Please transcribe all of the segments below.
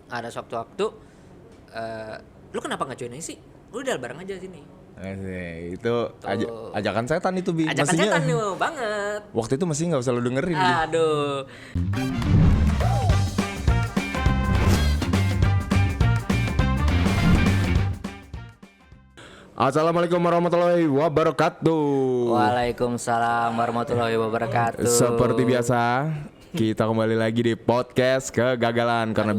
ada sewaktu-waktu lu kenapa nggak join aja sih? Udah bareng aja sini. Itu ajakan setan itu Bi. Ajakan Mestinya, setan nih banget. waktu itu mesti nggak usah lu dengerin Bi. Aduh. Assalamualaikum warahmatullahi wabarakatuh. Waalaikumsalam warahmatullahi wabarakatuh. Seperti biasa, kita kembali lagi di podcast kegagalan. Karena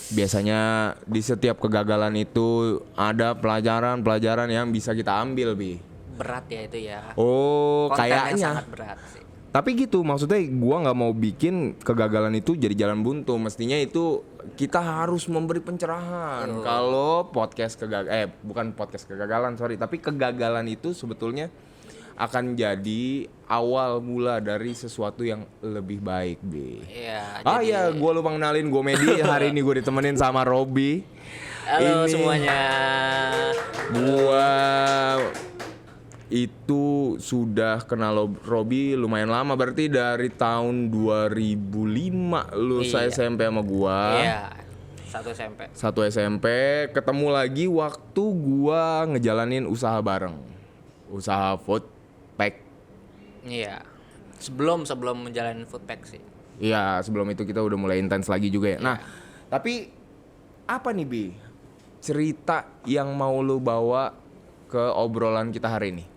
biasanya di setiap kegagalan itu ada pelajaran-pelajaran yang bisa kita ambil Bi. Berat ya itu ya. Oh, Konten yang kayaknya. sangat berat sih. Tapi gitu, maksudnya gua nggak mau bikin kegagalan itu jadi jalan buntu. Mestinya itu kita harus memberi pencerahan. Kalau bukan podcast kegagalan, tapi kegagalan itu sebetulnya akan jadi awal mula dari sesuatu yang lebih baik, Bi. Iya. Gua lupa kenalin, gue Medi. Hari ini gue ditemenin sama Robi. Halo semuanya. Gua itu sudah kenal Robi lumayan lama, berarti dari tahun 2005 lulus SMP sama gua. Iya. Satu SMP. Ketemu lagi waktu gua ngejalanin usaha bareng. Usaha food pack. Iya. Sebelum menjalani food pack sih. Iya, sebelum itu kita udah mulai intens lagi juga ya. Nah, tapi apa nih Bi? Cerita yang mau lu bawa ke obrolan kita hari ini?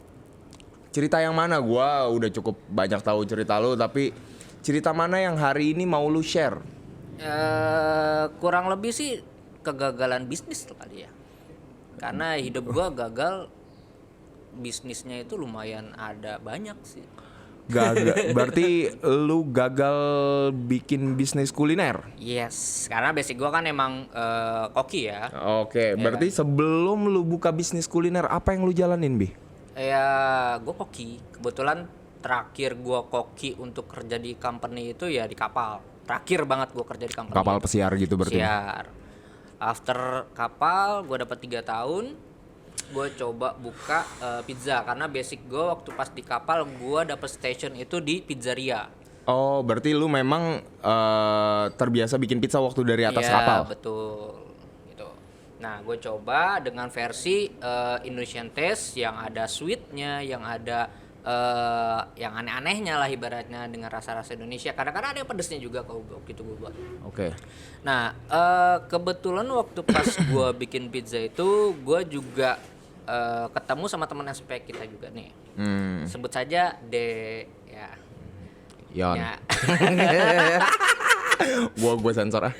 Cerita yang mana? Gua udah cukup banyak tahu cerita lu, tapi cerita mana yang hari ini mau lu share? Kurang lebih sih kegagalan bisnis kali ya. Karena hidup gua gagal, bisnisnya itu lumayan ada banyak sih. Berarti lu gagal bikin bisnis kuliner? Yes, karena basic gua kan emang koki ya. Oke, berarti sebelum lu buka bisnis kuliner, apa yang lu jalanin, Bi? Ya, gue koki. Kebetulan terakhir gue koki untuk kerja di company itu ya di kapal. Terakhir banget gue kerja di company. Kapal pesiar gitu berarti? Pesiar. After kapal, gue dapat 3 tahun. Gue coba buka pizza karena basic gue waktu pas di kapal gue dapet station itu di pizzeria. Oh, berarti lu memang terbiasa bikin pizza waktu dari atas kapal? Iya, betul. Nah, gue coba dengan versi Indonesian taste yang ada sweetnya, yang ada yang aneh-anehnya lah ibaratnya dengan rasa-rasa Indonesia. Kadang-kadang ada yang pedesnya juga kalau gitu gue buat. Oke. Nah, kebetulan waktu pas gue bikin pizza itu, gue juga ketemu sama teman SP kita juga nih. Sebut saja Yon. Ya. Gue sensor ah.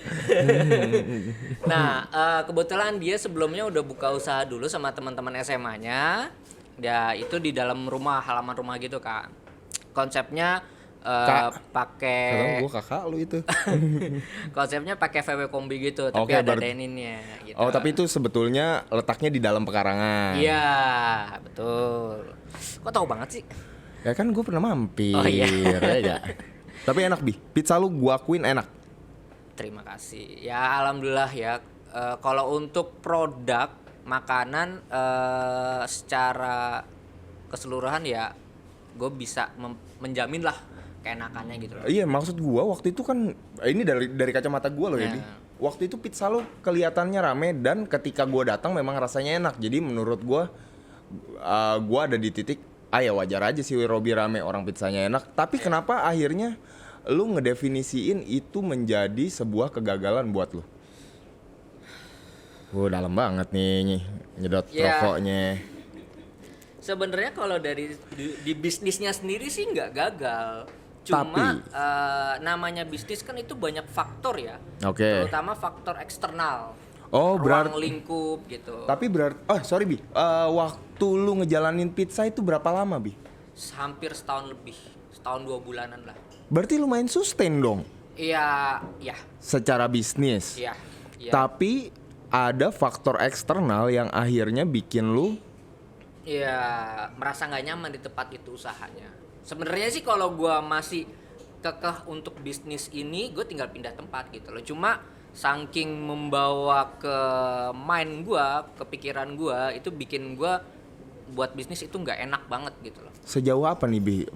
Nah, kebetulan dia sebelumnya udah buka usaha dulu sama teman-teman SMA-nya. Ya, itu di dalam rumah, halaman rumah gitu, Kak. Konsepnya pakai gue kakak lu itu. konsepnya pakai VW kombi gitu, tapi Oke, ada dining-nya gitu. Oh, tapi itu sebetulnya letaknya di dalam pekarangan. Iya, betul. Kok tahu banget sih? Ya kan gue pernah mampir. Oh, iya. Ya. Tapi enak Bi, pizza lu gua akuin enak. Terima kasih. Ya alhamdulillah ya. Kalau untuk produk makanan secara keseluruhan ya, gue bisa menjamin lah keenakannya gitu loh. Iya, maksud gua waktu itu kan ini dari kacamata gua loh ya Bi. Waktu itu pizza lu kelihatannya rame dan ketika gua datang memang rasanya enak. Jadi menurut gua ada di titik ya wajar aja sih Robi rame, orang pizzanya enak. Tapi kenapa akhirnya lu ngedefinisiin itu menjadi sebuah kegagalan buat lu? Dalam banget nih nyedot rokoknya. Sebenarnya kalau dari di bisnisnya sendiri sih nggak gagal. Cuma namanya bisnis kan itu banyak faktor ya. Oke. Terutama faktor eksternal. Berarti ruang lingkup gitu. Tapi sorry Bi, waktu lu ngejalanin pizza itu berapa lama Bi? Hampir setahun lebih, setahun 2 bulanan lah. Berarti lumayan sustain dong? Iya. Secara bisnis? Iya. Tapi ada faktor eksternal yang akhirnya bikin lu merasa nggak nyaman di tempat itu usahanya. Sebenarnya sih kalau gue masih kekeh untuk bisnis ini, gue tinggal pindah tempat gitu loh. Cuma saking membawa ke mind gue, ke pikiran gue, itu bikin gue buat bisnis itu nggak enak banget gitu loh. Sejauh apa nih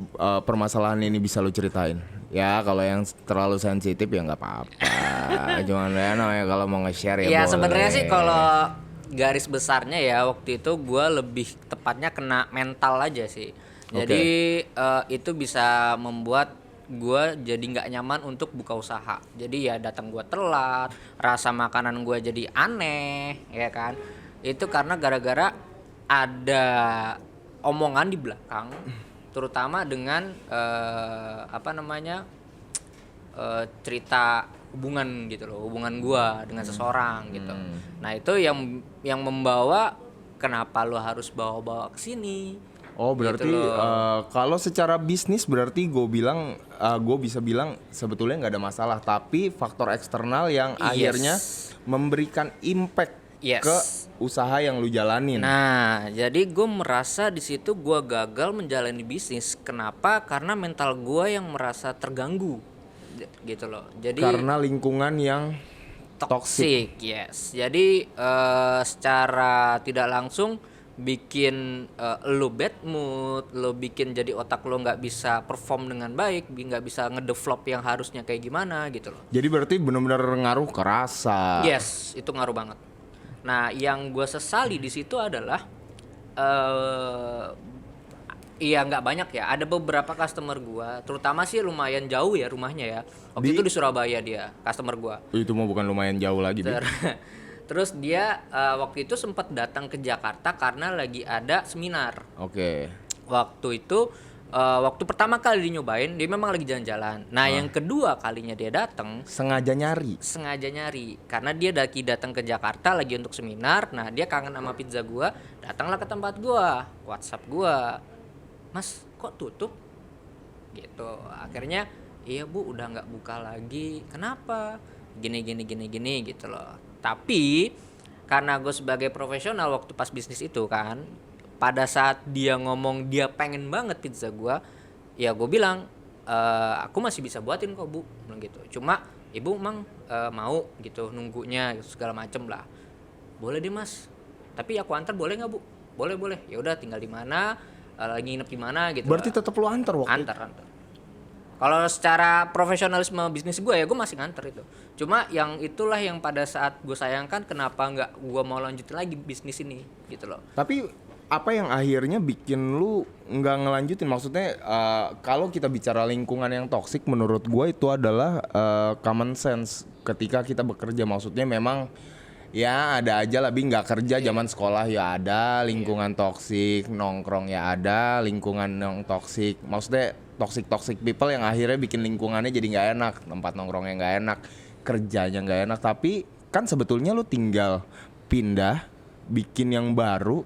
permasalahan ini bisa lu ceritain? Ya kalau yang terlalu sensitif ya nggak apa-apa. Cuman ya namanya kalau mau nge-share ya Ya boleh. sebenarnya sih kalau garis besarnya ya waktu itu gue lebih tepatnya kena mental aja sih. Jadi itu bisa membuat gue jadi nggak nyaman untuk buka usaha. Jadi ya datang gue telat, rasa makanan gue jadi aneh, ya kan? Itu karena gara-gara ada omongan di belakang, terutama dengan apa namanya cerita hubungan gitu loh, hubungan gua dengan seseorang gitu. Nah itu yang membawa kenapa lo harus bawa-bawa ke sini. Oh berarti Gitu loh. kalau secara bisnis berarti gue bisa bilang sebetulnya nggak ada masalah, tapi faktor eksternal yang Yes. akhirnya memberikan impact Yes. ke usaha yang lu jalanin. Nah, jadi gue merasa di situ gue gagal menjalani bisnis. Kenapa? Karena mental gue yang merasa terganggu, gitu loh. Jadi Karena lingkungan yang toxic, yes. Jadi secara tidak langsung bikin lo bad mood, lo bikin jadi otak lo nggak bisa perform dengan baik, nggak bisa ngedevelop yang harusnya kayak gimana gitu loh. jadi berarti benar-benar ngaruh ke rasa. Yes, itu ngaruh banget. Nah, yang gue sesali di situ adalah iya nggak banyak ya. Ada beberapa customer gue, terutama sih lumayan jauh ya rumahnya ya. Waktu itu di Surabaya dia, customer gue. Itu mah bukan lumayan jauh lagi, Bi. Terus dia waktu itu sempat datang ke Jakarta karena lagi ada seminar. Oke. Waktu itu waktu pertama kali dinyobain dia memang lagi jalan-jalan. Nah, yang kedua kalinya dia datang Sengaja nyari. karena dia datang ke Jakarta lagi untuk seminar. Nah, dia kangen sama pizza gua, datanglah ke tempat gua, WhatsApp gua, "Mas, kok tutup?" Gitu. Akhirnya, "Iya, Bu, udah nggak buka lagi." "Kenapa?" Gini gitu loh. Tapi karena gue sebagai profesional waktu pas bisnis itu kan, pada saat dia ngomong dia pengen banget pizza gua, ya gue bilang aku masih bisa buatin kok, Bu, bilang gitu. Cuma ibu emang mau gitu nunggunya gitu, segala macem lah. "Boleh deh, Mas, tapi aku antar boleh nggak, Bu?" Boleh. Ya udah, tinggal di mana, lagi nginep di mana gitu. Berarti tetap lu antar waktu itu? Antar. Kalau secara profesionalisme bisnis gue ya gue masih nganter itu. Cuma yang itulah yang pada saat gue sayangkan, kenapa nggak gue mau lanjutin lagi bisnis ini gitu loh. Tapi apa yang akhirnya bikin lu nggak ngelanjutin? Maksudnya kalau kita bicara lingkungan yang toksik, menurut gue itu adalah common sense ketika kita bekerja. Maksudnya memang ya ada aja lebih nggak kerja zaman sekolah ya ada lingkungan toksik, nongkrong ya ada lingkungan yang toksik. Maksudnya toxic people yang akhirnya bikin lingkungannya jadi nggak enak, tempat nongkrongnya nggak enak, kerjanya nggak enak. Tapi kan sebetulnya lu tinggal pindah, bikin yang baru,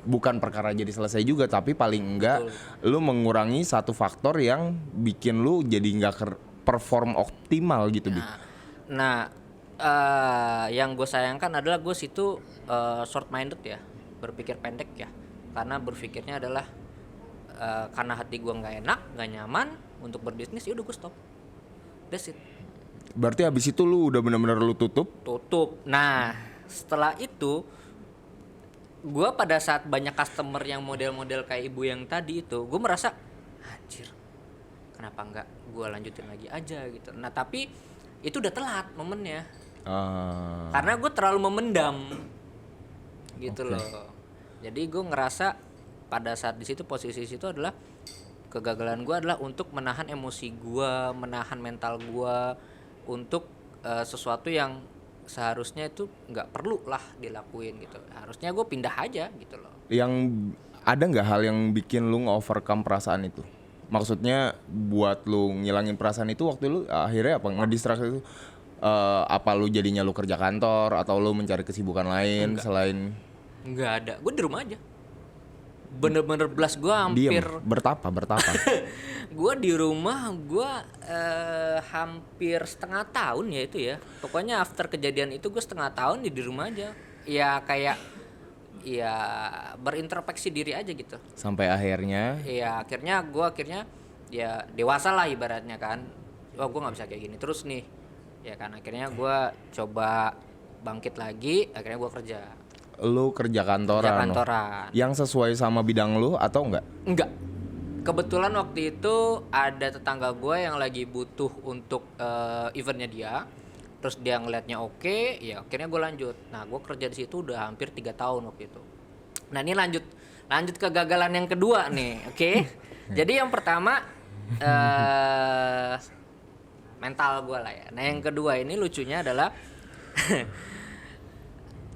bukan perkara jadi selesai juga, tapi paling enggak lu mengurangi satu faktor yang bikin lu jadi nggak perform optimal gitu. Nah, yang gue sayangkan adalah gue situ short minded ya, berpikir pendek ya, karena berpikirnya adalah karena hati gue nggak enak, nggak nyaman untuk berbisnis, ya udah gue stop. That's it. Berarti habis itu lu udah benar-benar lu tutup. Nah, setelah itu gue pada saat banyak customer yang model-model kayak ibu yang tadi itu, gue merasa anjir, kenapa nggak gue lanjutin lagi aja gitu. Nah, tapi itu udah telat momennya. Karena gue terlalu memendam gitu loh. Jadi gue ngerasa pada saat di situ, posisi situ adalah kegagalan gue adalah untuk menahan emosi gue, menahan mental gue untuk sesuatu yang seharusnya itu nggak perlu lah dilakuin gitu. Harusnya gue pindah aja gitu loh. Yang ada nggak hal yang bikin lu nge-overcome perasaan itu? Maksudnya buat lu ngilangin perasaan itu waktu lu akhirnya apa? Ngedistraksi itu apa lu jadinya lu kerja kantor atau lu mencari kesibukan lain selain Nggak ada, gue di rumah aja. Bener-bener belas gue hampir diem, bertapa. gue di rumah gue hampir setengah tahun ya itu ya. Pokoknya after kejadian itu gue setengah tahun di rumah aja. Ya kayak ya berintrospeksi diri aja gitu. Sampai akhirnya Ya akhirnya ya dewasa lah ibaratnya kan. Wah, gue nggak bisa kayak gini terus nih. Ya kan akhirnya gue coba bangkit lagi. Akhirnya gue kerja. lu kerja kantoran. Kerja kantoran. Yang sesuai sama bidang lu atau enggak? Enggak. Kebetulan waktu itu ada tetangga gue yang lagi butuh untuk eventnya dia. Terus dia ngeliatnya oke, ya akhirnya gue lanjut. Nah, gue kerja di situ udah hampir 3 tahun waktu itu. Nah, ini lanjut kegagalan yang kedua nih, oke? Jadi yang pertama mental gue lah ya. Nah, yang kedua ini lucunya adalah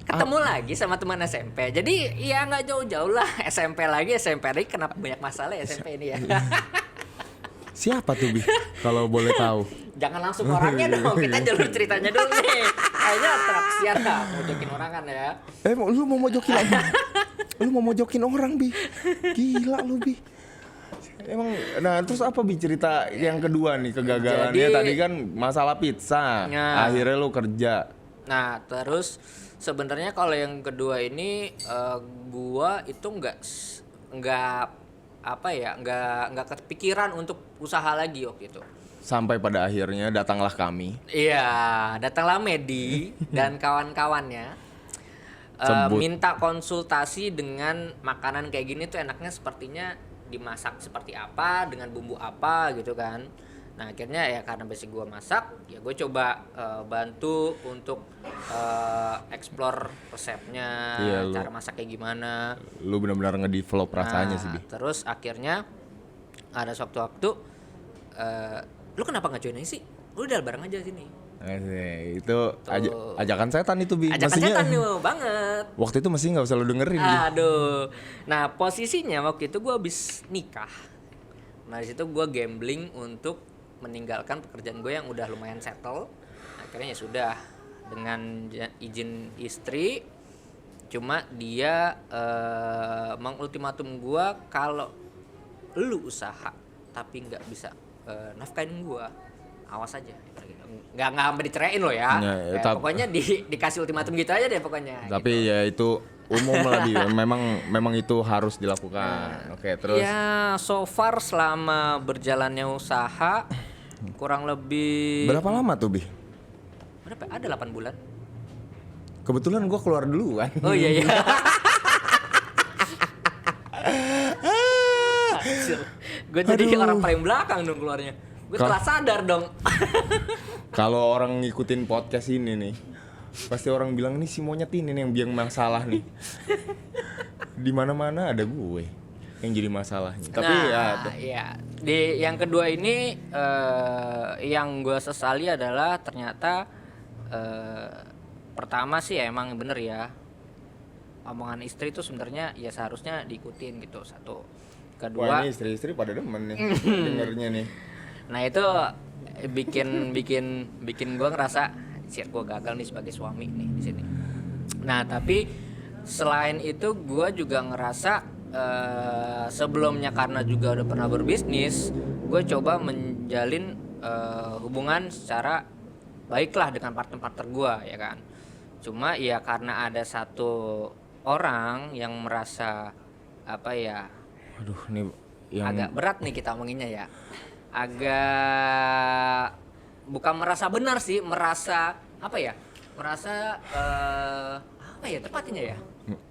ketemu lagi sama teman SMP. Jadi ya nggak jauh-jauh lah, SMP lagi kenapa banyak masalah ya SMP ini ya. Siapa tuh Bi? Kalau boleh tahu. Jangan langsung orangnya dong, kita jalur ceritanya dulu nih. Kayaknya teraksian dah, mojokin orang kan ya. Lu mau mojokin orang? Lu mau mojokin orang Bi? Gila lu Bi. Emang, nah terus apa Bi cerita yang kedua nih kegagalannya? Tadi kan masalah pizza, akhirnya lu kerja. Nah terus sebenarnya kalau yang kedua ini gua itu nggak kepikiran untuk usaha lagi waktu itu. Sampai pada akhirnya datanglah kami. Iya, datanglah Medi dan kawan-kawannya minta konsultasi dengan makanan kayak gini tuh enaknya sepertinya dimasak seperti apa, dengan bumbu apa gitu kan. Nah akhirnya ya karena basic gue masak, ya gue coba bantu untuk explore resepnya, cara masak kayak gimana. Lu benar-benar ngedevelop rasanya sih Bi. Terus akhirnya ada sewaktu-waktu, lu kenapa nggak join sih? Lu udah bareng aja sini. Itu ajakan setan itu Bi. Ajakan setan nih banget. Waktu itu mesti nggak usah lu dengerin. Aduh. Nah posisinya waktu itu gue habis nikah. Nah di situ gue gambling untuk meninggalkan pekerjaan gue yang udah lumayan settle. Akhirnya ya sudah, dengan izin istri, cuma dia mengultimatum gue kalau lu usaha tapi nggak bisa nafkahin gue, awas aja. Nggak sampai dicerain lo ya. Pokoknya dikasih ultimatum gitu aja deh pokoknya. Tapi gitu. Ya itu umum lah Bi. memang itu harus dilakukan. Oke, terus ya so far selama berjalannya usaha kurang lebih berapa lama tuh Bi? Berapa? Ada 8 bulan. Kebetulan gue keluar duluan. Oh iya. Gue jadi orang paling belakang dong keluarnya. Gue telah sadar dong. Kalau orang ngikutin podcast ini nih, pasti orang bilang nih si monyet ini nih yang biang masalah nih. Di mana-mana ada gue yang jadi masalahnya. Tapi ya di yang kedua ini yang gue sesali adalah ternyata pertama sih emang bener ya, omongan istri itu sebenarnya ya seharusnya diikutin gitu. Satu. Kedua, wah ini istri-istri pada demen nih dengernya nih. Nah itu bikin gue ngerasa shit, gue gagal nih sebagai suami nih di sini. Nah tapi selain itu gue juga ngerasa sebelumnya karena juga udah pernah berbisnis, gue coba menjalin hubungan secara baiklah dengan partner-partner gue ya kan. Cuma ya karena ada satu orang yang merasa aduh nih yang agak berat nih kita omonginnya ya. Agak bukan merasa benar sih, merasa tepatnya ya.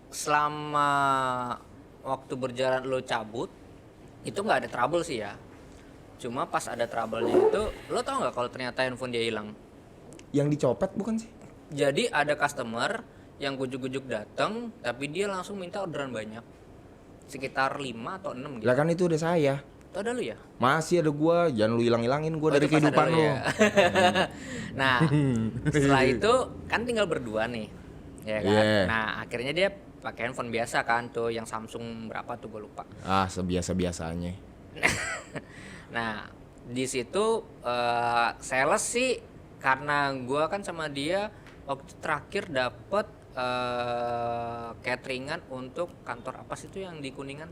Selama waktu berjalan lo cabut itu nggak ada trouble sih ya. Cuma pas ada trouble-nya itu, lo tau nggak kalau ternyata handphone dia hilang? Yang dicopet bukan sih? Jadi ada customer yang gujuk-gujuk datang, tapi dia langsung minta orderan banyak. Sekitar 5 atau 6 gitu. Lah kan itu udah saya. Itu ada lu ya? Masih ada gua, jangan lu hilang-hilangin gua dari kehidupan lu. Ya. Nah, setelah itu kan tinggal berdua nih. Ya kan? Yeah. Nah, akhirnya dia pakai handphone biasa kan tuh, yang Samsung berapa tuh gue lupa. Sebiasa-biasanya. Nah, di situ sales sih karena gua kan sama dia waktu terakhir dapet cateringan untuk kantor apa sih itu yang di Kuningan?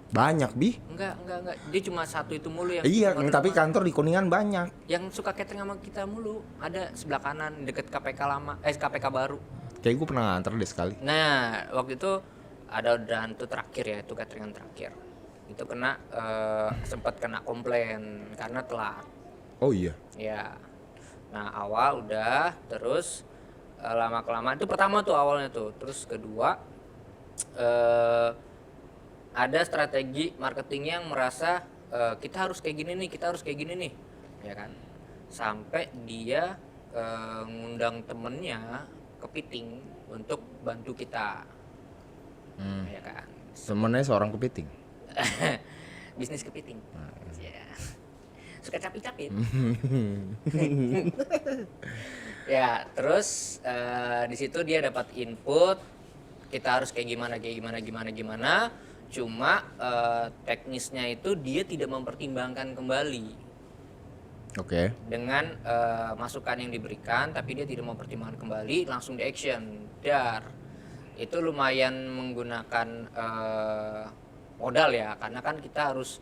Banyak Bi? Enggak. Dia cuma satu itu mulu yang. Iya, tapi kantor di Kuningan banyak. Yang suka catering sama kita mulu. Ada sebelah kanan deket KPK lama, KPK baru. Kayak gue pernah nganter deh sekali. Nah, waktu itu ada orderan tuh terakhir ya, itu cateringan terakhir. Itu kena sempat kena komplain karena telat. Oh iya. Ya. Nah, awal udah terus lama kelamaan itu pertama tuh awalnya tuh, terus kedua eh, ada strategi marketing yang merasa kita harus kayak gini nih, kita harus kayak gini nih, ya kan? Sampai dia ngundang temennya kepiting untuk bantu kita, ya kan? Temennya seorang kepiting. Bisnis kepiting, ya. Suka capit-capit. Ya, terus di situ dia dapat input kita harus kayak gimana. Cuma teknisnya itu dia tidak mempertimbangkan kembali Oke. dengan masukan yang diberikan, tapi dia tidak mempertimbangkan kembali, langsung di action. Dar. Itu lumayan menggunakan modal ya, karena kan kita harus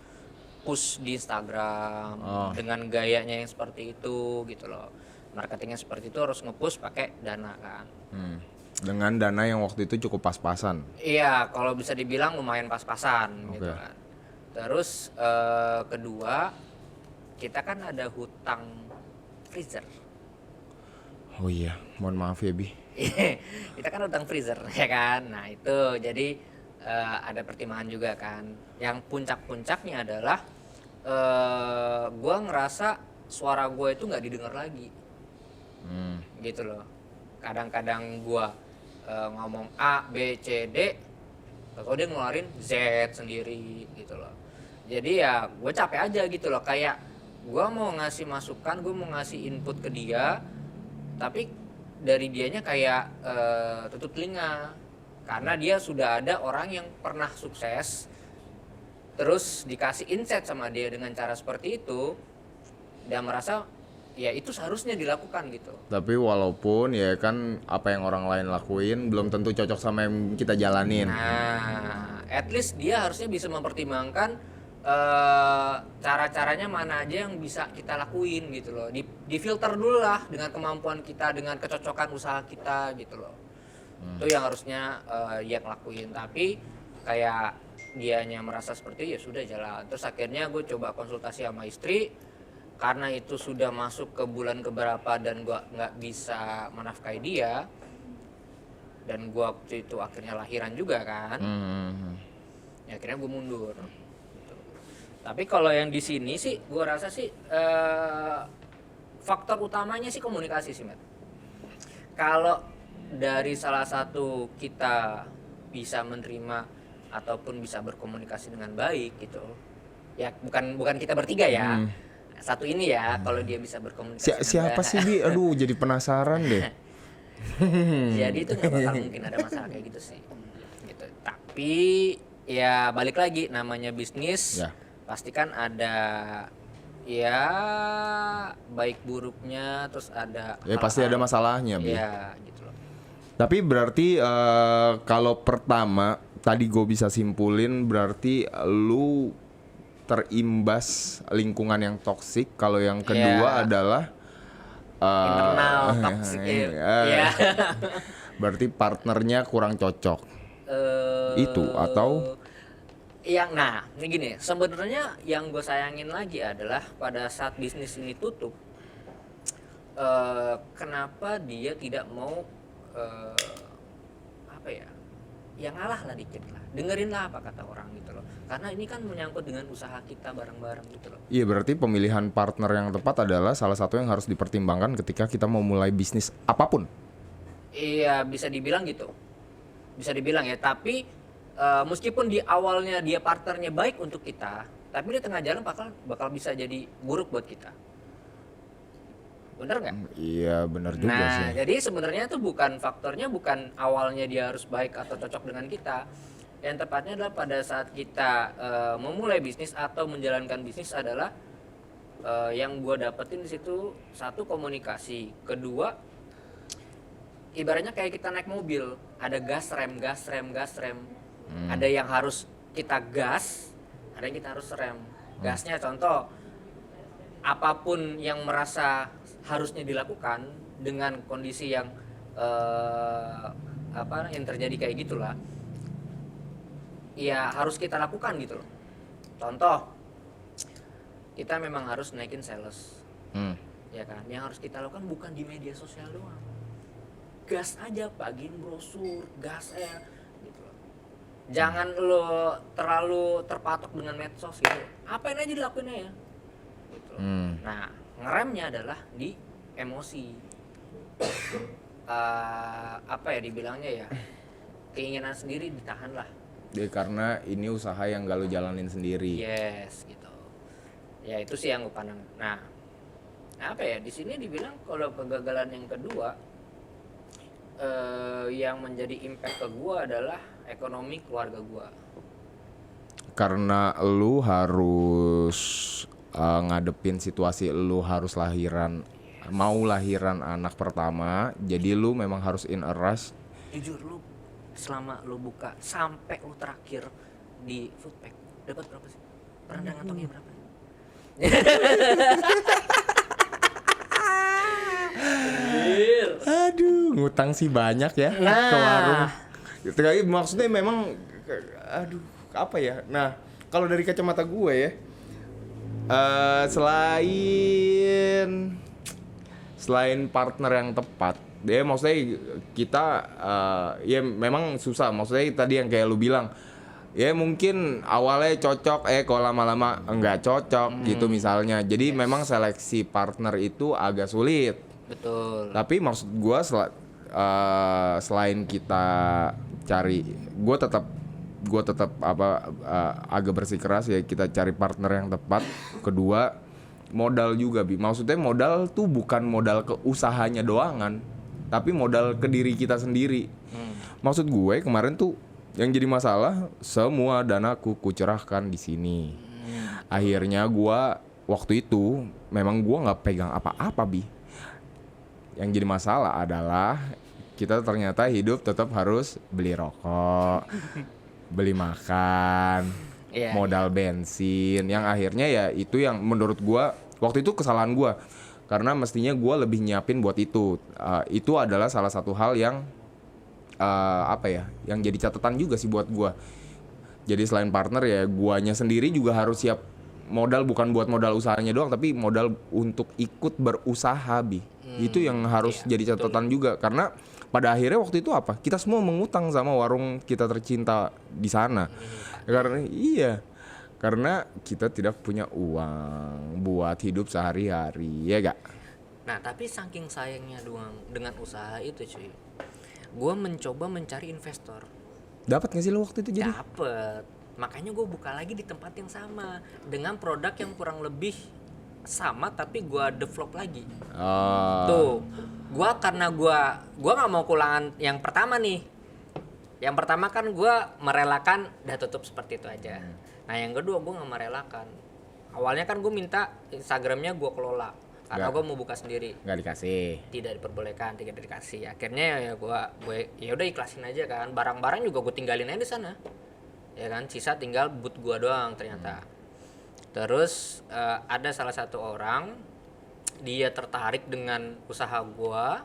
push di Instagram dengan gayanya yang seperti itu gitu loh. Marketingnya seperti itu harus nge-push pakai dana kan. Dengan dana yang waktu itu cukup pas-pasan. Iya, kalau bisa dibilang lumayan pas-pasan gitu kan. Terus kedua, kita kan ada hutang freezer. Oh iya, mohon maaf ya Bi. Kita kan hutang freezer ya kan. Nah itu jadi ada pertimbangan juga kan. Yang puncak-puncaknya adalah gue ngerasa suara gue itu nggak didengar lagi. Gitu loh. Kadang-kadang gue ngomong A, B, C, D, atau dia ngeluarin Z sendiri gitu loh. Jadi ya gue capek aja gitu loh, kayak gue mau ngasih masukan, gue mau ngasih input ke dia, tapi dari dianya kayak tutup telinga, karena dia sudah ada orang yang pernah sukses, terus dikasih insight sama dia dengan cara seperti itu, dia merasa ya itu seharusnya dilakukan gitu. Tapi walaupun ya kan apa yang orang lain lakuin belum tentu cocok sama yang kita jalanin. Nah, at least dia harusnya bisa mempertimbangkan cara-caranya mana aja yang bisa kita lakuin gitu loh. Di filter dulu lah dengan kemampuan kita, dengan kecocokan usaha kita gitu loh. Itu yang harusnya dia ngelakuin. Tapi kayak dianya merasa seperti itu, ya sudah jalan. Terus akhirnya gue coba konsultasi sama istri. Karena itu sudah masuk ke bulan keberapa dan gua nggak bisa menafkahi dia, dan gua waktu itu akhirnya lahiran juga kan, ya akhirnya gue mundur gitu. Tapi kalau yang di sini sih gua rasa sih faktor utamanya sih komunikasi sih, Matt. Kalau dari salah satu kita bisa menerima ataupun bisa berkomunikasi dengan baik gitu, ya bukan kita bertiga ya, satu ini ya, kalau dia bisa berkomunikasi Siapa sih Bi? Aduh jadi penasaran deh. jadi itu nggak bakal mungkin ada masalah kayak gitu sih gitu. Tapi ya balik lagi, namanya bisnis Ya. pasti kan ada ya baik buruknya, terus ada Ya pasti ada masalahnya Bi. ya gitu loh. Tapi berarti kalau pertama tadi gue bisa simpulin berarti lu terimbas lingkungan yang toksik. Kalau yang kedua adalah Internal toxic ya. berarti partnernya kurang cocok. Itu atau yang ini gini, sebenarnya yang gue sayangin lagi adalah pada saat bisnis ini tutup, kenapa dia tidak mau apa ya, yang ngalah lah dikit lah, dengerin lah apa kata orang gitu loh, karena ini kan menyangkut dengan usaha kita bareng-bareng gitu loh. iya berarti pemilihan partner yang tepat adalah salah satu yang harus dipertimbangkan ketika kita mau mulai bisnis apapun. Iya, bisa dibilang gitu, bisa dibilang ya. Tapi meskipun di awalnya dia partnernya baik untuk kita, tapi di tengah jalan bakal bisa jadi buruk buat kita. Bener nggak? Iya benar juga Nah, sih. jadi sebenarnya tuh faktornya bukan awalnya dia harus baik atau cocok dengan kita. Yang tepatnya adalah pada saat kita memulai bisnis atau menjalankan bisnis adalah yang gue dapetin di situ, satu, komunikasi, kedua, ibaratnya kayak kita naik mobil, ada gas rem. Ada yang harus kita gas, ada yang kita harus rem. Gasnya contoh, apapun yang merasa harusnya dilakukan dengan kondisi yang yang terjadi kayak gitulah, ya harus kita lakukan gitu loh. Contoh, kita memang harus naikin sales, ya kan. Yang harus kita lakukan bukan di media sosial doang, gas aja, bagiin brosur, gas aja gitu loh. Jangan lo terlalu terpatok dengan medsos gitu, apain aja dilakuin aja gitu loh. Nah, ngeremnya adalah di emosi. Apa ya dibilangnya ya, keinginan sendiri ditahan lah. Karena ini usaha yang gak lu jalanin sendiri. Yes gitu. Ya itu sih yang gue pandang. Nah, apa ya di sini dibilang kalau kegagalan yang kedua yang menjadi impact ke gue adalah ekonomi keluarga gue. Karena lu harus ngadepin situasi lu harus lahiran, mau lahiran anak pertama, jadi lu memang harus in a rush. Jujur lu selama lu buka sampai lu terakhir di Foodpack dapat berapa sih? Pernah ngantongnya berapa? Aduh, ngutang sih banyak ya ke warung. Tapi maksudnya memang, aduh, apa ya? Nah, kalau dari kacamata gue ya, selain partner yang tepat, dia maksudnya kita ya memang susah. Maksudnya tadi yang kayak lu bilang, ya mungkin awalnya cocok, kalau lama-lama enggak cocok gitu misalnya. Jadi memang seleksi partner itu agak sulit. Betul. Tapi maksud gue selain kita cari, gue tetap agak bersikeras ya, kita cari partner yang tepat. Kedua, modal juga, Bi. Maksudnya modal tuh bukan modal ke usahanya doangan, tapi modal ke diri kita sendiri. Maksud gue kemarin tuh yang jadi masalah, semua danaku kucerahkan di sini. Akhirnya gue waktu itu memang gue nggak pegang apa-apa, Bi. Yang jadi masalah adalah kita ternyata hidup tetap harus beli rokok, beli makan, modal bensin. Yang akhirnya ya itu yang menurut gua waktu itu kesalahan gua, karena mestinya gua lebih nyiapin buat itu. Itu adalah salah satu hal yang yang jadi catatan juga sih buat gua. Jadi selain partner ya guanya sendiri juga harus siap modal, bukan buat modal usahanya doang, tapi modal untuk ikut berusaha, Bi. Itu yang harus jadi catatan juga, karena pada akhirnya waktu itu apa? Kita semua mengutang sama warung kita tercinta di sana. Karena kita tidak punya uang buat hidup sehari-hari, ya gak? Nah, tapi saking sayangnya doang dengan usaha itu, cuy. Gua mencoba mencari investor. Dapat gak sih lo waktu itu jadi? Dapet. Makanya gue buka lagi di tempat yang sama dengan produk yang kurang lebih sama, tapi gue develop lagi. Tuh, karena gue nggak mau kulangan yang pertama nih. Yang pertama kan gue merelakan udah tutup seperti itu aja. Nah yang kedua gue nggak merelakan. Awalnya kan gue minta Instagramnya gue kelola karena gue mau buka sendiri. Nggak dikasih. Tidak diperbolehkan, tidak dikasih. Akhirnya ya gue ya udah ikhlasin aja kan. Barang-barang juga gue tinggalin aja di sana. Ya kan, sisa tinggal boot gua doang ternyata. Terus ada salah satu orang, dia tertarik dengan usaha gua.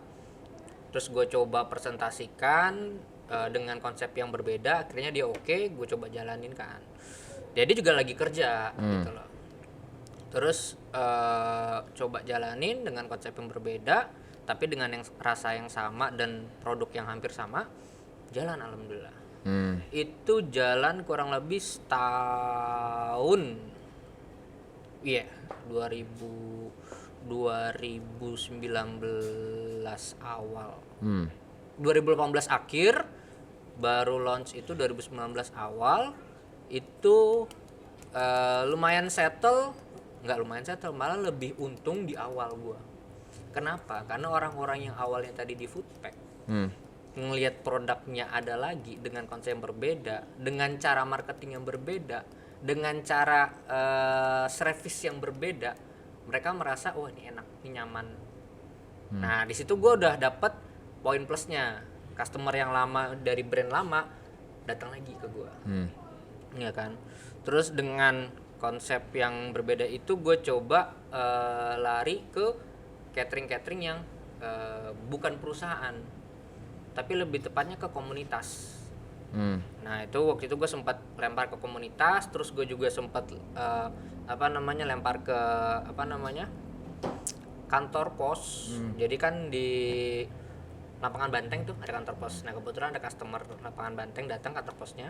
Terus gua coba presentasikan dengan konsep yang berbeda, akhirnya dia oke, gua coba jalanin kan. Dia juga lagi kerja gitu loh. Terus coba jalanin dengan konsep yang berbeda, tapi dengan yang rasa yang sama dan produk yang hampir sama, jalan alhamdulillah. Itu jalan kurang lebih setahun. Iya, 2019 awal. 2018 akhir baru launch, itu 2019 awal. Itu lumayan settle, malah lebih untung di awal gua. Kenapa? Karena orang-orang yang awalnya tadi di Foodpack ngelihat produknya ada lagi dengan konsep yang berbeda, dengan cara marketing yang berbeda, dengan cara service yang berbeda, mereka merasa wah ini enak, ini nyaman. Nah di situ gue udah dapet poin plusnya, customer yang lama dari brand lama datang lagi ke gue, ya kan. Terus dengan konsep yang berbeda itu gue coba lari ke catering yang bukan perusahaan, tapi lebih tepatnya ke komunitas. Nah itu waktu itu gue sempat lempar ke komunitas, terus gue juga sempat lempar ke kantor pos. Jadi kan di lapangan Banteng tuh ada kantor pos. Nah kebetulan ada customer lapangan Banteng datang kantor posnya.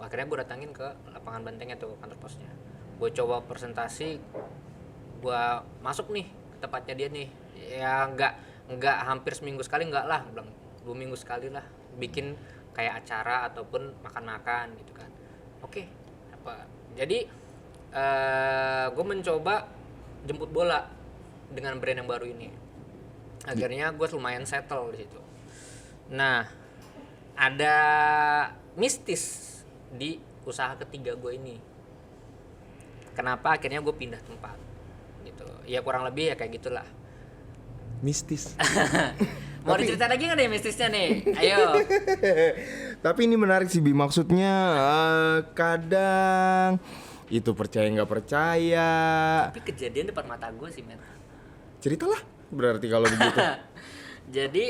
Akhirnya gue datangin ke lapangan Bantengnya tuh kantor posnya. Gue coba presentasi, gue masuk nih ke tempatnya dia nih. Ya nggak hampir seminggu sekali, nggak lah, bilang 2 minggu sekali lah bikin kayak acara ataupun makan-makan gitu kan. Oke, apa? Jadi gue mencoba jemput bola dengan brand yang baru ini. Akhirnya gue lumayan settle di situ. Nah, ada mistis di usaha ketiga gue ini. Kenapa akhirnya gue pindah tempat? Gitu. Ya kurang lebih ya kayak gitulah. Mistis. Mau diceritain lagi nggak nih mistisnya nih? Ayo. Tapi ini menarik sih Bi, maksudnya kadang itu percaya nggak percaya. Tapi kejadian depan mata gue sih, men. Ceritalah berarti kalau begitu. Jadi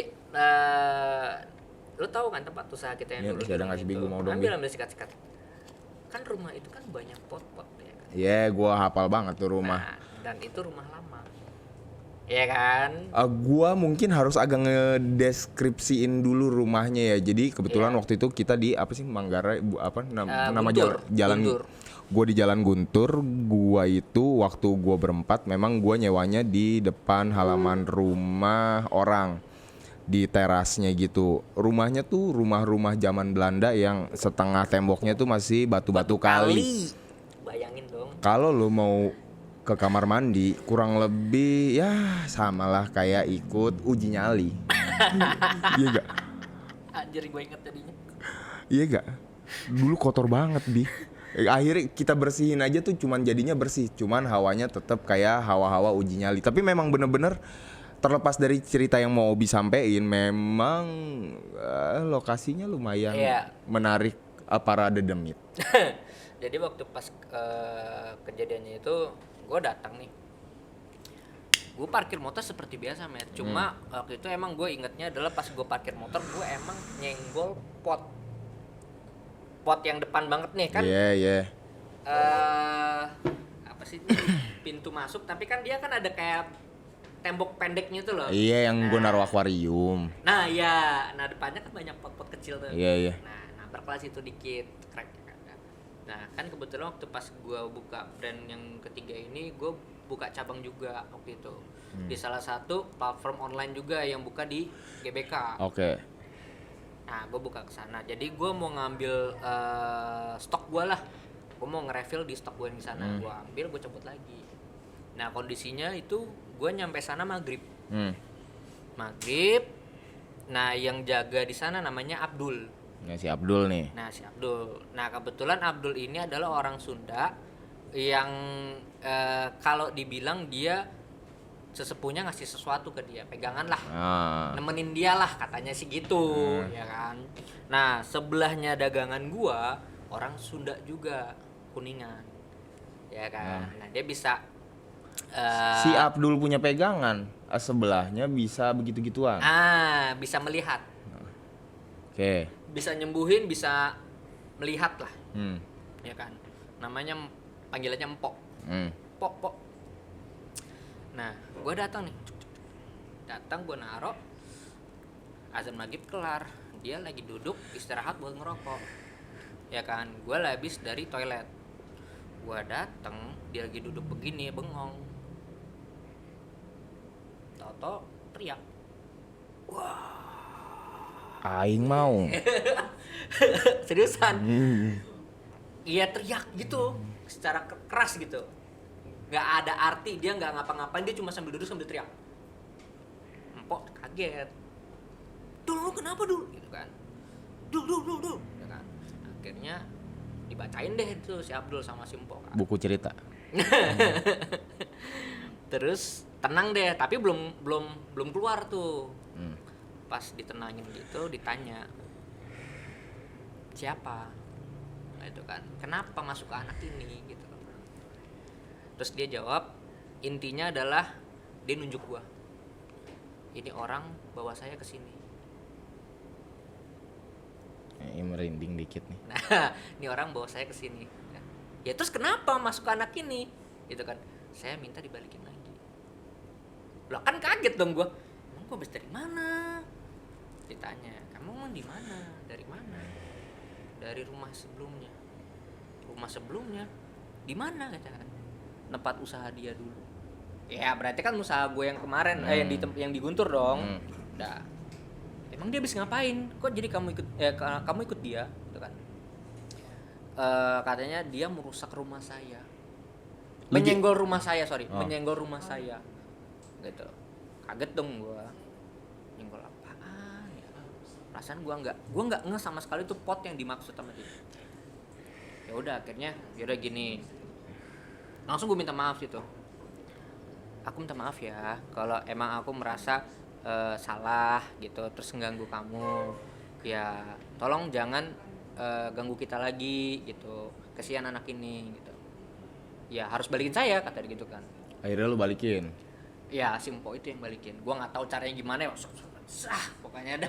lu tahu kan tempat usaha kita yang Ini dulu masih ada nggak sih, Bi? Gua mau dong, Bi. ambil sikat-sikat. Kan rumah itu kan banyak pot-pot ya kan. Gua hafal banget tuh rumah. Nah, dan itu rumah lama. Iya kan? Gua mungkin harus agak ngedeskripsiin dulu rumahnya ya. Jadi kebetulan Iya. waktu itu kita di apa sih Manggarai nama Guntur. jalan Guntur. Gua di Jalan Guntur. Gua itu waktu gua berempat memang gua nyewanya di depan halaman rumah orang di terasnya gitu. Rumahnya tuh rumah-rumah zaman Belanda yang setengah temboknya tuh masih batu-batu kali. Bayangin dong. Kalau lo mau ke kamar mandi kurang lebih ya samalah kayak ikut uji nyali. Iya gak? Anjir gue inget tadinya. Iya gak? Dulu kotor banget Bi. Akhirnya kita bersihin aja tuh cuman jadinya bersih. Cuman hawanya tetap kayak hawa-hawa uji nyali. Tapi memang bener-bener terlepas dari cerita yang mau Obi sampein, memang lokasinya lumayan menarik parade demit. Jadi waktu pas kejadiannya itu gue datang nih, gue parkir motor seperti biasa, Met. Cuma waktu itu emang gue ingetnya adalah pas gue parkir motor gue emang nyenggol pot yang depan banget nih kan. Iya. Apa sih pintu masuk, tapi kan dia kan ada kayak tembok pendeknya tuh loh. Iya, yang gue naruh akuarium. Nah ya, nah depannya kan banyak pot-pot kecil tuh. Iya. Nah nabrak lah situ dikit, crack. Nah kan kebetulan waktu pas gue buka brand yang ketiga ini, gue buka cabang juga waktu itu di salah satu platform online juga yang buka di GBK. Oke. Nah gue buka ke sana, jadi gue mau ngambil stok gue lah, gue mau nge-refill di stok gue yang di sana. Gue ambil, gue cabut lagi. Nah kondisinya itu gue nyampe sana maghrib. Nah yang jaga di sana namanya Abdul. Ya, si Abdul nih. Nah si Abdul. Nah kebetulan Abdul ini adalah orang Sunda yang kalau dibilang dia sesepuhnya ngasih sesuatu ke dia, pegangan lah, nemenin dia lah katanya sih gitu, ya kan. Nah sebelahnya dagangan gua orang Sunda juga, Kuningan, ya kan. Nah dia bisa Si Abdul punya pegangan, sebelahnya bisa begitu-gituan. bisa melihat, Oke. bisa nyembuhin, bisa melihat lah, ya kan. Namanya panggilannya Empok. Pok. Nah, gue datang nih. Datang gue naro. Azan maghrib kelar. Dia lagi duduk istirahat buat ngerokok. Ya kan, gue habis dari toilet. Gue datang, dia lagi duduk begini, bengong. Toto teriak. Aing mau. Seriusan. Iya teriak gitu, secara keras gitu. Nggak ada arti, dia nggak ngapa-ngapain, dia cuma sambil duduk sambil teriak. Empok kaget. Dul, lu kenapa Dul? Gitu kan. Dul. Gitu kan. Akhirnya dibacain deh itu si Abdul sama si Empok kan. Buku cerita. Terus tenang deh, tapi belum keluar tuh. Pas ditenangin gitu, ditanya siapa? Nah, itu kan, kenapa masuk ke anak ini gitu. Terus dia jawab, intinya adalah dia nunjuk gua. Ini orang bawa saya ke sini. Ini merinding dikit nih. Nah, ini orang bawa saya ke sini. Ya terus kenapa masuk ke anak ini? Gitu kan. Saya minta dibalikin lagi. Lah kan kaget dong gua. Emang gua habis dari mana? tanya, kamu emang di mana, dari mana? Dari rumah sebelumnya. Rumah sebelumnya di mana kata, tempat usaha dia dulu. Ya berarti kan usaha gue yang kemarin yang di Guntur dong. Nah, emang dia habis ngapain? Kok jadi kamu ikut dia gitu kan? Katanya dia merusak rumah saya. Menyenggol rumah saya, menyenggol rumah saya. Gitu. Kaget dong gue. Nyenggol apaan ya? Perasaan gue nggak ngeh sama sekali tuh pot yang dimaksud sama dia. Ya udah akhirnya yaudah gini. Langsung gue minta maaf gitu. Aku minta maaf ya kalau emang aku merasa salah gitu terus mengganggu kamu. Ya tolong jangan ganggu kita lagi gitu. Kasihan anak ini gitu. Ya harus balikin saya kata dia gitu kan. Akhirnya lu balikin. Ya si Mpo itu yang balikin. Gua nggak tahu caranya gimana ya. Pokoknya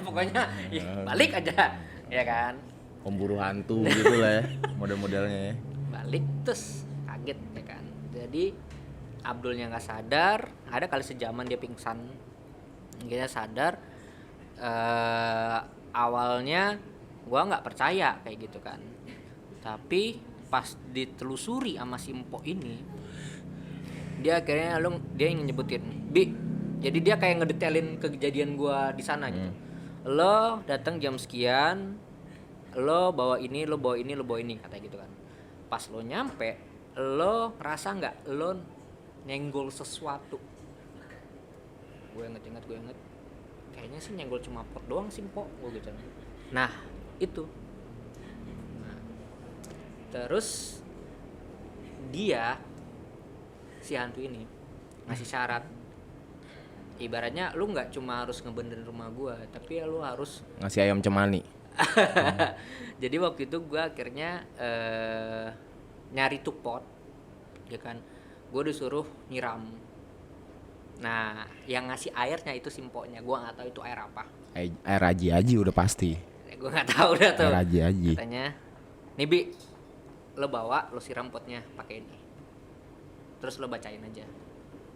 ya, balik aja ya kan. Pemburu hantu gitu lah ya model-modelnya ya. Balik terus kaget ya kan. Jadi Abdulnya nggak sadar, ada kali sejaman dia pingsan. Dia sadar. Awalnya gua nggak percaya kayak gitu kan. Tapi pas ditelusuri sama si Mpo ini, dia akhirnya dia yang nyebutin, Bi. Jadi dia kayak ngedetailin kejadian gua di sana gitu. Lo datang jam sekian, lo bawa ini kata gitu kan. Pas lo nyampe, lo ngerasa nggak lo nyenggol sesuatu? Gue inget kayaknya sih nyenggol cuma pot doang sih Mpo, gue gitu. Nah itu terus dia si hantu ini ngasih syarat, ibaratnya lu nggak cuma harus ngebenerin rumah gua tapi lu harus ngasih ayam cemani. Jadi waktu itu gua akhirnya nyari tuh pot ya kan, gua disuruh nyiram. Nah yang ngasih airnya itu simponya, gua nggak tahu itu air apa. Air aji udah pasti. Gua nggak tahu udah tuh. Air aji. Katanya, nih Bi, lo bawa, lo siram potnya pakai ini. Terus lo bacain aja.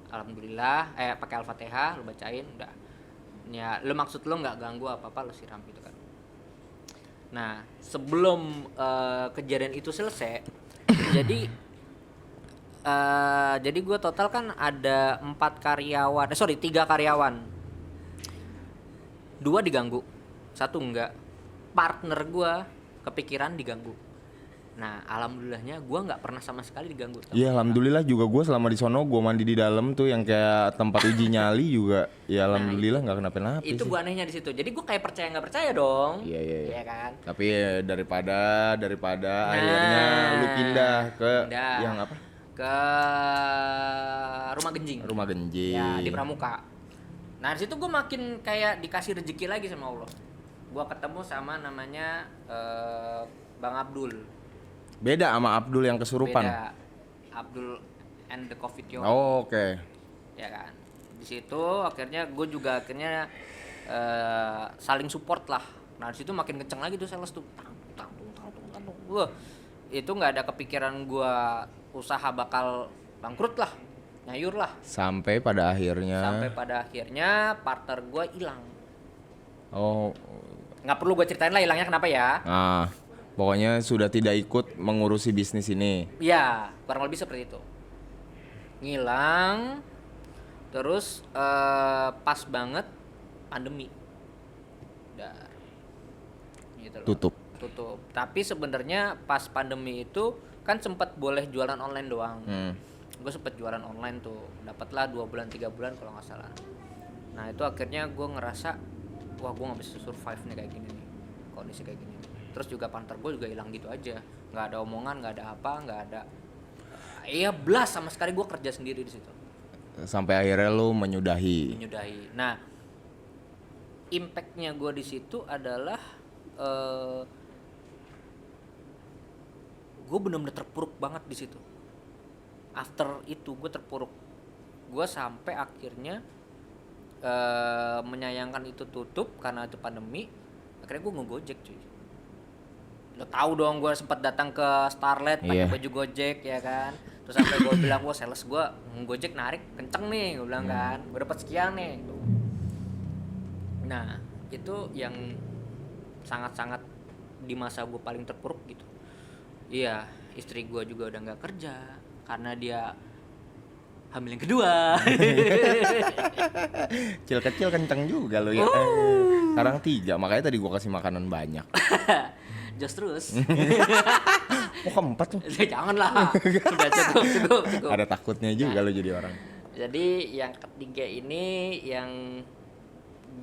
Alhamdulillah, pakai Al-Fatihah, lo bacain, udah. Ya, lo maksud lo nggak ganggu apa-apa, lo siram gitu kan. Nah, sebelum kejadian itu selesai, jadi gue total kan ada 3 karyawan. 2 diganggu, 1 enggak. Partner gue kepikiran diganggu. Nah, alhamdulillahnya gue nggak pernah sama sekali diganggu. Iya, alhamdulillah juga gue selama di sono gue mandi di dalam tuh yang kayak tempat uji nyali juga. Ya alhamdulillah nggak kenapa-napa. Itu gue anehnya di situ. Jadi gue kayak percaya nggak percaya dong. Iya kan. Tapi ya, daripada akhirnya lu pindah ke yang apa? Ke Rumah Genjing. Ya di Pramuka. Nah di situ gue makin kayak dikasih rezeki lagi sama Allah. Gue ketemu sama namanya Bang Abdul. Beda sama Abdul yang kesurupan. Beda. Abdul and the Covid Yo. Oh, oke. Okay. Ya kan. Di situ gue juga akhirnya saling support lah. Nah di situ makin kenceng lagi tuh sales tuh. Tang. Wah, itu nggak ada kepikiran gue usaha bakal bangkrut lah, nyayur lah. Sampai pada akhirnya partner gue hilang. Oh. Nggak perlu gue ceritain lah hilangnya kenapa ya. Pokoknya sudah tidak ikut mengurusi bisnis ini. Iya, kurang lebih seperti itu. Ngilang, terus pas banget pandemi. Gitu loh. Tutup. Tapi sebenarnya pas pandemi itu kan sempat boleh jualan online doang. Gue sempet jualan online tuh, dapatlah 2 bulan 3 bulan kalau nggak salah. Nah itu akhirnya gue ngerasa, wah gue nggak bisa survive nih kayak gini nih, kondisi kayak gini. Terus juga partner gue juga hilang gitu aja, nggak ada omongan, nggak ada apa, nggak ada. Iya belas sama sekali, gue kerja sendiri di situ. Sampai akhirnya lu menyudahi. Nah, impactnya gue di situ adalah gue benar-benar terpuruk banget di situ. After itu gue terpuruk, gue sampai akhirnya menyayangkan itu tutup karena itu pandemi. Akhirnya gue ngegojek cuy. Lo tahu dong, gue sempat datang ke Starlet pakai baju Gojek ya kan. Terus sampai gue bilang, gue sales gue Gojek narik kenceng nih, gue bilang kan, gue dapat sekian nih. Nah itu yang sangat-sangat di masa gue paling terpuruk gitu. Iya, istri gue juga udah nggak kerja karena dia hamil yang kedua. Kecil-kecil kenceng juga lo ya. Sekarang 3, makanya tadi gua kasih makanan banyak. Jos terus. Oh, keempat tuh. Janganlah. Sudah cukup. Ada takutnya juga lo jadi orang. Jadi yang ketiga ini yang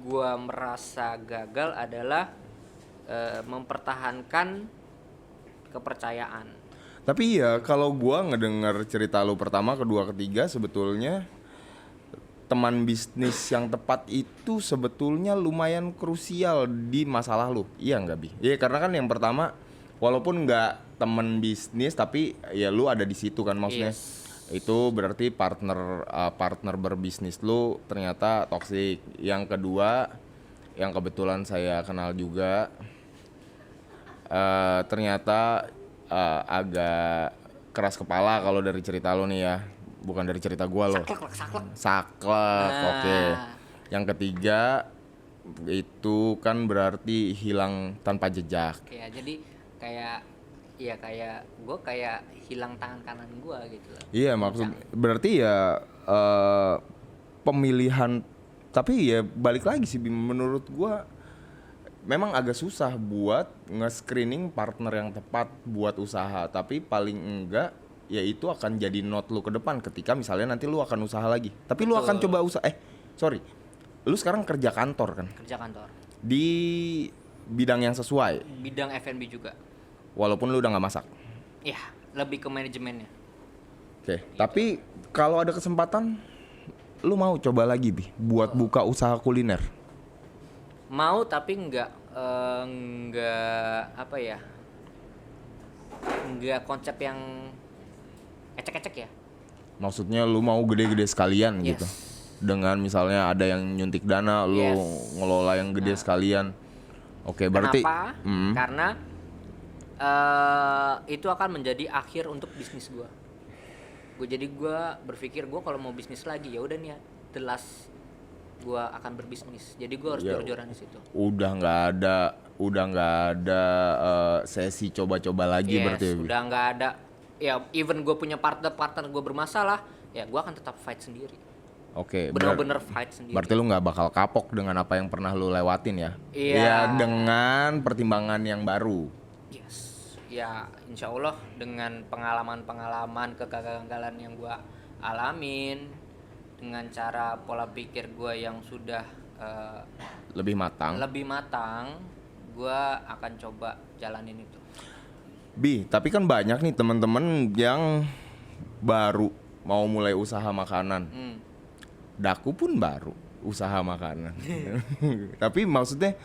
gua merasa gagal adalah mempertahankan kepercayaan. Tapi ya kalau gua ngedengar cerita lu pertama, kedua, ketiga, sebetulnya teman bisnis yang tepat itu sebetulnya lumayan krusial di masalah lu. Iya nggak, Bi? Iya, karena kan yang pertama walaupun nggak teman bisnis tapi ya lu ada di situ kan, maksudnya. Yes. Itu berarti partner berbisnis lu ternyata toksik. Yang kedua, yang kebetulan saya kenal juga, ternyata agak keras kepala kalau dari cerita lo nih ya, bukan dari cerita gua lo. Saklek. Oke. Yang ketiga itu kan berarti hilang tanpa jejak. Ya, jadi kayak gue kayak hilang tangan kanan gue gitu loh. Iya, maksud berarti ya pemilihan, tapi ya balik lagi sih menurut gua memang agak susah buat nge-screening partner yang tepat buat usaha, tapi paling enggak ya itu akan jadi note lu ke depan ketika misalnya nanti lu akan usaha lagi. Tapi lu akan coba usaha lu sekarang kerja kantor kan? Kerja kantor. Di bidang yang sesuai. Bidang F&B juga. Walaupun lu udah nggak masak. Ya, lebih ke manajemennya. Oke, tapi kalau ada kesempatan lu mau coba lagi, Bi, buat buka usaha kuliner? Mau, tapi nggak apa ya, nggak konsep yang ecek-ecek ya. Maksudnya lu mau gede-gede sekalian Yes. gitu, dengan misalnya ada yang nyuntik dana, lu Yes. ngelola yang gede sekalian. Oke, berarti Kenapa? Karena itu akan menjadi akhir untuk bisnis gue. Jadi gue berpikir gue kalau mau bisnis lagi ya udah nih ya, the last gue akan berbisnis. Jadi gue harus Ya, jor-joran di situ. udah nggak ada sesi coba-coba lagi berarti. Yes, udah nggak ada. Ya, even gue punya partner gue bermasalah, ya gue akan tetap fight sendiri. Oke, Bener-bener fight sendiri. berarti lu nggak bakal kapok dengan apa yang pernah lu lewatin ya? Iya. Ya, dengan pertimbangan yang baru. Yes. Ya, insya Allah dengan pengalaman-pengalaman kegagalan yang gue alamin, dengan cara pola pikir gue yang sudah Lebih matang. gue akan coba jalanin itu. Bi, tapi kan banyak nih teman-teman yang baru mau mulai usaha makanan. Daku pun baru usaha makanan. Tapi maksudnya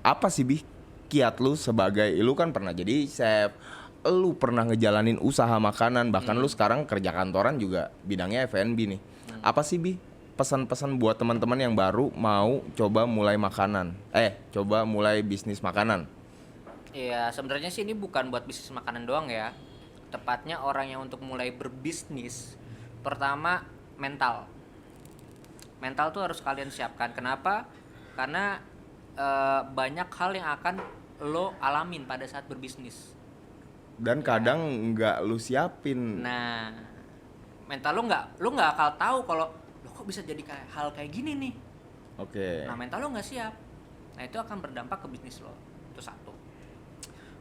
apa sih, Bi, kiat lu sebagai, lu kan pernah jadi chef, lu pernah ngejalanin usaha makanan, bahkan lu sekarang kerja kantoran juga bidangnya F&B nih. Apa sih, Bi, pesan-pesan buat teman-teman yang baru mau coba mulai coba mulai bisnis makanan? Ya, sebenarnya sih ini bukan buat bisnis makanan doang ya. Tepatnya orang yang untuk mulai berbisnis, pertama mental. Mental tuh harus kalian siapkan. Kenapa? Karena banyak hal yang akan lo alamin pada saat berbisnis. Dan kadang nggak lu siapin. Nah, mental lo nggak akal tahu kalau lo kok bisa jadi hal kayak gini nih. Oke. Nah, mental lo nggak siap. Nah, itu akan berdampak ke bisnis lo. Itu satu.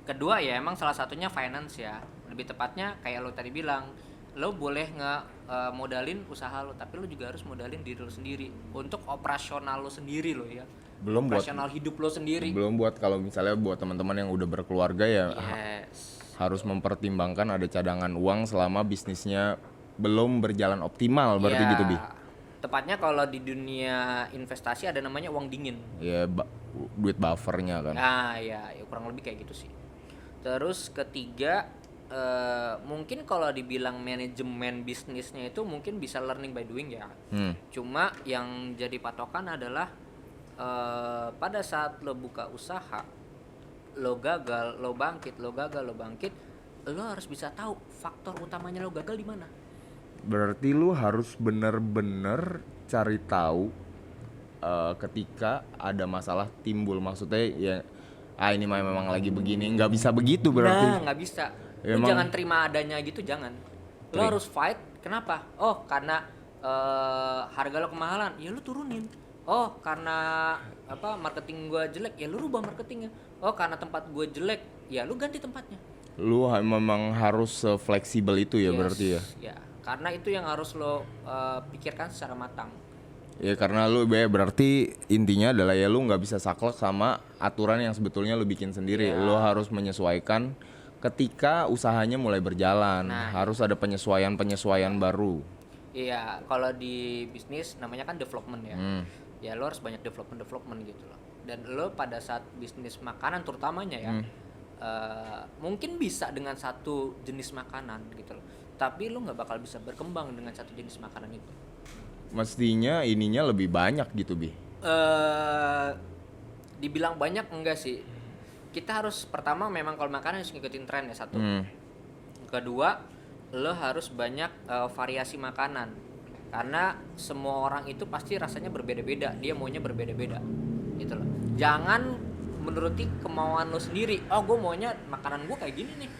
Kedua ya emang salah satunya finance ya. Lebih tepatnya kayak lo tadi bilang, lo boleh modalin usaha lo, tapi lo juga harus modalin diri lo sendiri untuk operasional lo sendiri lo ya. Belum buat Operasional hidup lo sendiri. Belum buat kalau misalnya buat teman-teman yang udah berkeluarga ya Yes. harus mempertimbangkan ada cadangan uang selama bisnisnya belum berjalan optimal berarti Ya, gitu, Bi. tepatnya kalau di dunia investasi ada namanya uang dingin. Ya duit buffernya kan. Nah, ya kurang lebih kayak gitu sih. Terus ketiga, mungkin kalau dibilang manajemen bisnisnya itu mungkin bisa learning by doing ya. Cuma yang jadi patokan adalah pada saat lo buka usaha, lo gagal, lo bangkit, lo gagal, lo bangkit, lo harus bisa tahu faktor utamanya lo gagal di mana. Berarti lu harus bener-bener cari tahu ketika ada masalah timbul, maksudnya ya ini memang lagi begini, nggak bisa begitu berarti. Nah, nggak bisa. Lu Emang- jangan terima adanya gitu, jangan. Lu harus fight. Kenapa? Oh, karena harga lo kemahalan, ya lu turunin. Oh, karena marketing gua jelek, ya lu rubah marketingnya. Oh, karena tempat gua jelek, ya lu ganti tempatnya. Lu memang harus fleksibel itu ya Yes, berarti ya. Ya, karena itu yang harus lo pikirkan secara matang. Ya karena lu berarti intinya adalah ya lu nggak bisa saklek sama aturan yang sebetulnya lu bikin sendiri. Iya. Lu harus menyesuaikan ketika usahanya mulai berjalan. Nah, Harus ada penyesuaian baru. Iya, kalau di bisnis namanya kan development ya. Ya lo harus banyak development gitu loh. Dan lo pada saat bisnis makanan terutamanya ya, mungkin bisa dengan satu jenis makanan gitu loh. Tapi lo nggak bakal bisa berkembang dengan satu jenis makanan itu. Mestinya ininya lebih banyak gitu, Bi. Dibilang banyak enggak sih? Kita harus pertama memang kalau makanan harus ngikutin tren ya satu. Kedua, lo harus banyak variasi makanan. Karena semua orang itu pasti rasanya berbeda-beda, dia maunya berbeda-beda. Gitu loh. Jangan menuruti kemauan lo sendiri. Oh, gue maunya makanan gue kayak gini nih.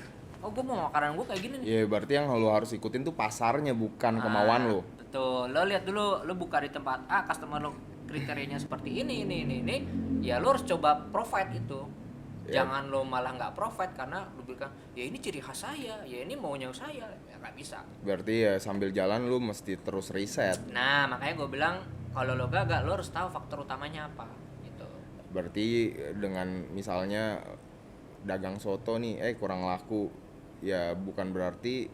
Oh, gue mau makanan gue kayak gini nih. Ya berarti yang lo harus ikutin tuh pasarnya bukan kemauan lo. Betul. Lo lihat dulu, lo buka di tempat A, customer lo kriterianya seperti ini. Ya lo harus coba provide itu. Jangan lo malah nggak provide karena lo bilang ya ini ciri khas saya, ya ini maunya saya, ya nggak bisa. Berarti ya sambil jalan lo mesti terus riset. Nah makanya gue bilang kalau lo gagal lo harus tahu faktor utamanya apa. Gitu. Berarti dengan misalnya dagang soto nih kurang laku, ya bukan berarti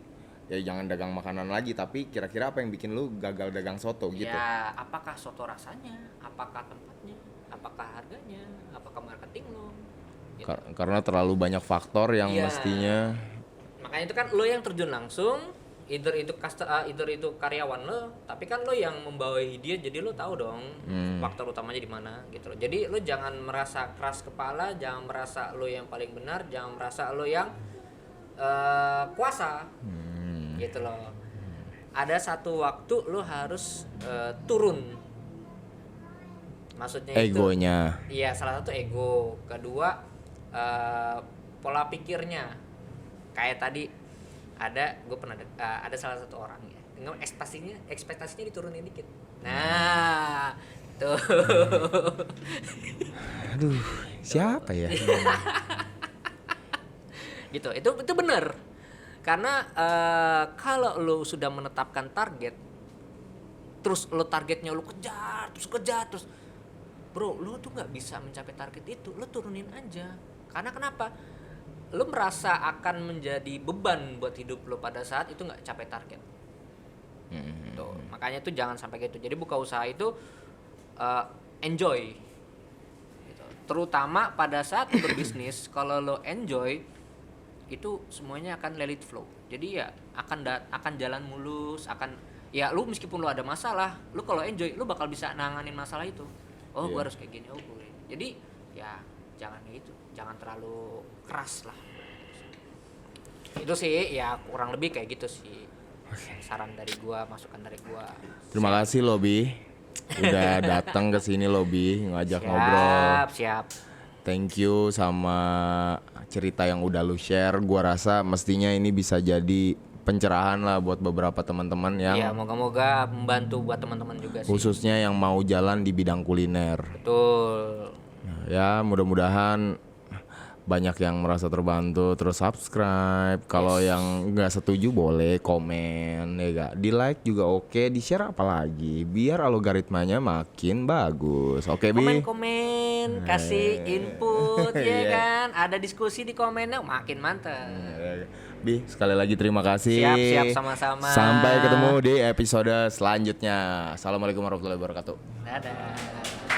ya jangan dagang makanan lagi, tapi kira-kira apa yang bikin lu gagal dagang soto gitu. Ya apakah soto rasanya, apakah tempatnya, apakah harganya, apakah marketing lo gitu. Karena terlalu banyak faktor yang Iya. mestinya. Makanya itu kan lo yang terjun langsung, either itu karyawan lo, tapi kan lo yang membawahi dia, jadi lo tahu dong faktor utamanya di mana gitu loh. Jadi lo jangan merasa keras kepala, jangan merasa lo yang paling benar, jangan merasa lo yang kuasa gitu loh. Ada satu waktu lo harus turun, maksudnya Egonya. itu iya, salah satu ego, kedua pola pikirnya. Kayak tadi gue pernah ada salah satu orang ya, dengan ekspektasinya diturunin dikit. Nah tuh. Aduh, siapa ya? Gitu, itu benar. Karena kalau lo sudah menetapkan target, terus lo targetnya lo kejar terus, bro, lo tuh nggak bisa mencapai target itu, lo turunin aja. Karena kenapa? Lo merasa akan menjadi beban buat hidup lo pada saat itu nggak capai target. Tuh, makanya tuh jangan sampai gitu. Jadi buka usaha itu enjoy. Gitu. Terutama pada saat lo berbisnis, kalau lo enjoy, itu semuanya akan let it flow. Jadi ya akan jalan mulus, ya lu meskipun lu ada masalah, lu kalau enjoy lu bakal bisa nanganin masalah itu. Oh, gua harus kayak gini. Oh, gue. Jadi ya jangan gitu, jangan terlalu keras lah. Itu sih ya kurang lebih kayak gitu sih. Saran dari gua, masukan dari gua. Terima kasih lo, Bi. Udah datang ke sini lo, Bi, ngajak ngobrol. Siap. Thank you sama cerita yang udah lu share. Gua rasa mestinya ini bisa jadi pencerahan lah buat beberapa teman-teman yang Ya, moga-moga membantu buat teman-teman juga sih. khususnya yang mau jalan di bidang kuliner. Betul. Nah, ya mudah-mudahan banyak yang merasa terbantu. Terus subscribe. Kalau yang nggak setuju boleh komen, ya gak? Di like juga oke, di share apalagi biar algoritmanya makin bagus. Oke, Bi. Komen, kasih input ya Iya. kan, ada diskusi di komennya makin mantap. Bi, sekali lagi terima kasih. Siap, sama-sama. Sampai ketemu di episode selanjutnya. Assalamualaikum warahmatullahi wabarakatuh. Dadah.